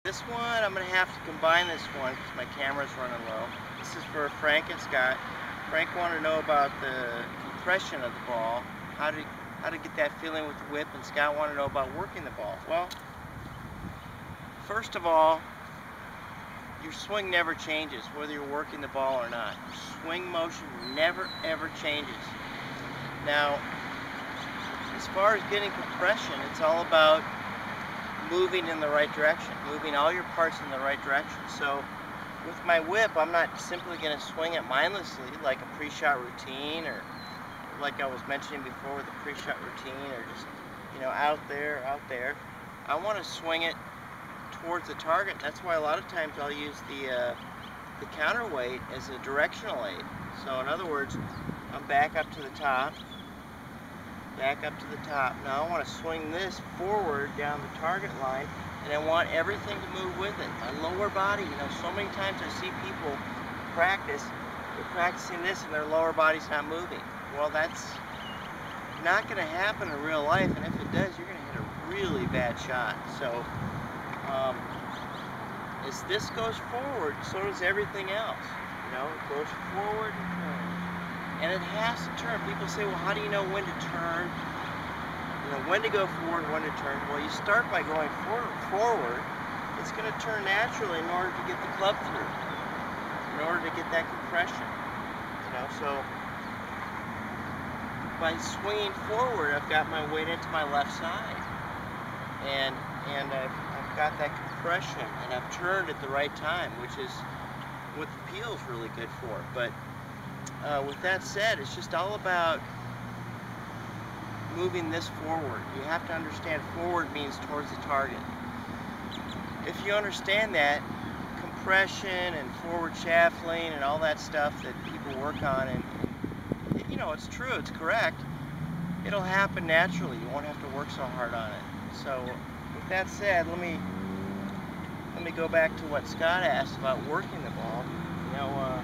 This one, I'm going to have to combine this one because my camera's running low. This is for Frank and Scott. Frank wanted to know about the compression of the ball, how to get that feeling with the whip, and Scott wanted to know about working the ball. Well, first of all, your swing never changes whether you're working the ball or not. Your swing motion never ever changes. Now, as far as getting compression, it's all about moving in the right direction, moving all your parts in the right direction. So with my whip, I'm not simply going to swing it mindlessly like a pre-shot routine, or like I was mentioning before with the pre-shot routine, or just, you know, out there. I want to swing it towards the target. That's why a lot of times I'll use the counterweight as a directional aid. So in other words, I'm back up to the top. Now I want to swing this forward down the target line, and I want everything to move with it. My lower body, you know, so many times I see people they're practicing this and their lower body's not moving. Well, that's not going to happen in real life, and if it does, you're going to hit a really bad shot. So as this goes forward, so does everything else. You know, it goes forward and turns. And it has to turn. People say, well, how do you know when to turn? You know, when to go forward, when to turn. Well, you start by going forward. It's going to turn naturally in order to get the club through, in order to get that compression. You know, so by swinging forward, I've got my weight into my left side, and I've got that compression, and I've turned at the right time, which is what the peel's really good for. But with that said, it's just all about moving this forward. You have to understand forward means towards the target. If you understand that, compression and forward shaft lean and all that stuff that people work on, and you know, it's true, it's correct, it'll happen naturally. You won't have to work so hard on it. So with that said, let me go back to what Scott asked about working the ball. You know,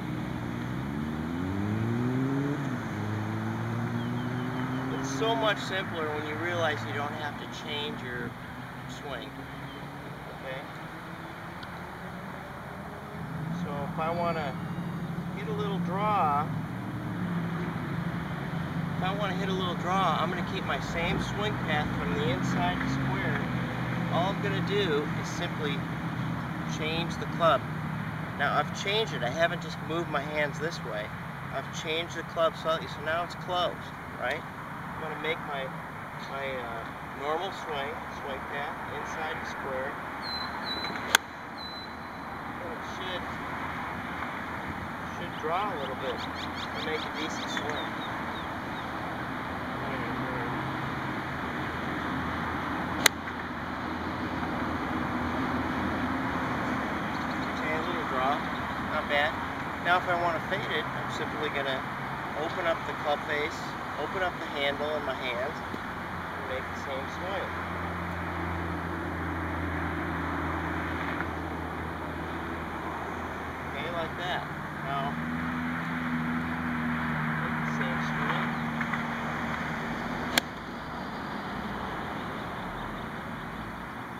it's so much simpler when you realize you don't have to change your swing. Okay? So if I want to hit a little draw, I'm going to keep my same swing path from the inside to square. All I'm going to do is simply change the club. Now I've changed it. I haven't just moved my hands this way. I've changed the club slightly, so now it's closed, right? I'm going to make my normal swing path, inside to square. And it should draw a little bit and make a decent swing. Okay, a little draw, not bad. Now if I want to fade it, I'm simply going to open up the club face, open up the handle in my hands, and make the same swing. Okay, like that. Now, make the same swing.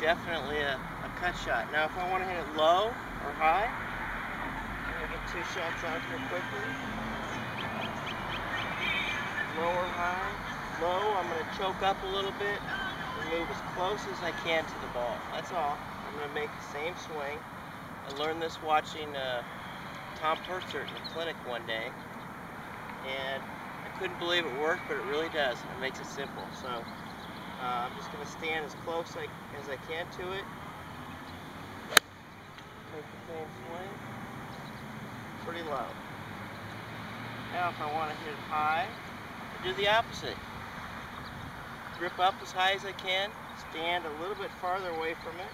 Definitely a cut shot. Now if I want to hit it low or high, I'm going to get two shots out here quickly. Low or high. Low, I'm going to choke up a little bit and move as close as I can to the ball. That's all. I'm going to make the same swing. I learned this watching Tom Purser in the clinic one day, and I couldn't believe it worked, but it really does. It makes it simple. So I'm just going to stand as close as I can to it. Make the same swing. Pretty low. Now if I want to hit it high, do the opposite. Grip up as high as I can, stand a little bit farther away from it,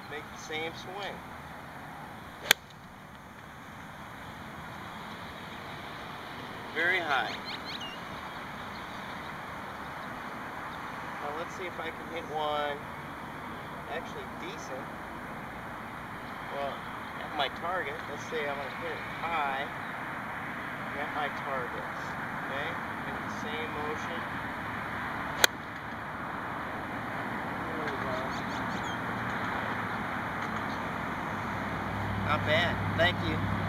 make the same swing. Very high. Now let's see if I can hit one actually decent. Well, at my target, let's say I'm going to hit it high at my targets. Okay? Make the same motion. There we go. Not bad. Thank you.